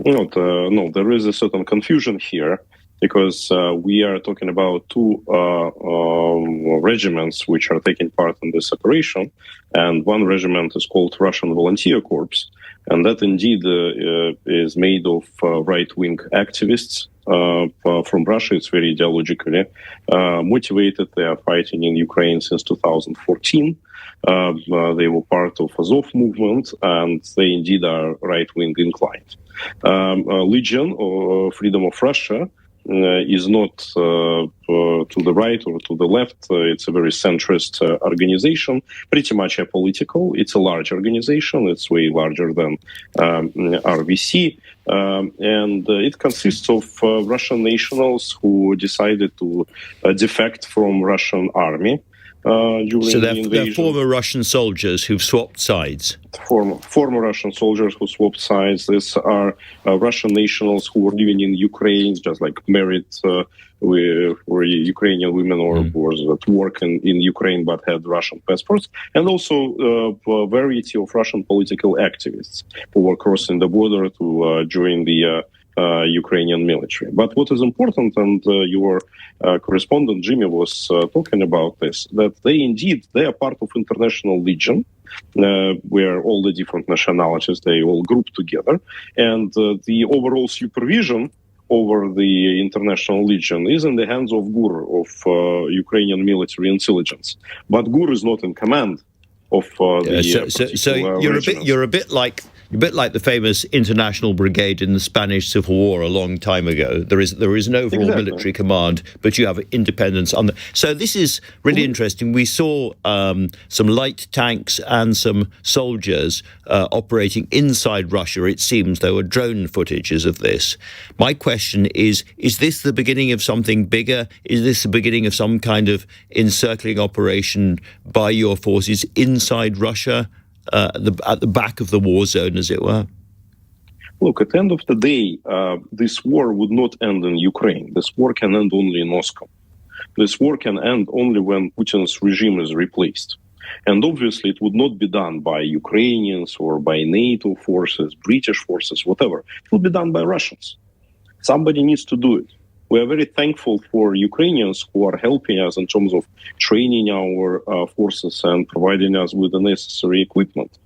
No, there is a certain confusion here because we are talking about two regiments which are taking part in this operation, and one regiment is called Russian Volunteer Corps, and that indeed is made of right-wing activists from Russia. It's very ideologically motivated. They are fighting in Ukraine since 2014. They were part of Azov movement, and they indeed are right-wing inclined. Legion, or Freedom of Russia, is not to the right or to the left. It's a very centrist organization, pretty much apolitical. It's a large organization. It's way larger than RVC. And it consists of Russian nationals who decided to defect from Russian army. So they're former Russian soldiers who've swapped sides. Former Russian soldiers who swapped sides. These are Russian nationals who were living in Ukraine, just like married were Ukrainian women or was at work in Ukraine but had Russian passports, and also a variety of Russian political activists who were crossing the border to join the Ukrainian military. But what is important, and your correspondent Jimmy was talking about this, that they are part of international legion, where all the different nationalities, they all group together, and the overall supervision over the international legion is in the hands of GUR, of Ukrainian military intelligence. But GUR is not in command of so you're a bit like the famous International Brigade in the Spanish Civil War a long time ago. There is an overall military command, but you have independence on the. So this is really interesting. We saw some light tanks and some soldiers operating inside Russia. It seems there were drone footages of this. My question is this the beginning of something bigger? Is this the beginning of some kind of encircling operation by your forces inside Russia? At the back of the war zone, as it were? Look, at the end of the day, this war would not end in Ukraine. This war can end only in Moscow. This war can end only when Putin's regime is replaced. And obviously, it would not be done by Ukrainians or by NATO forces, British forces, whatever. It would be done by Russians. Somebody needs to do it. We are very thankful for Ukrainians who are helping us in terms of training our forces and providing us with the necessary equipment.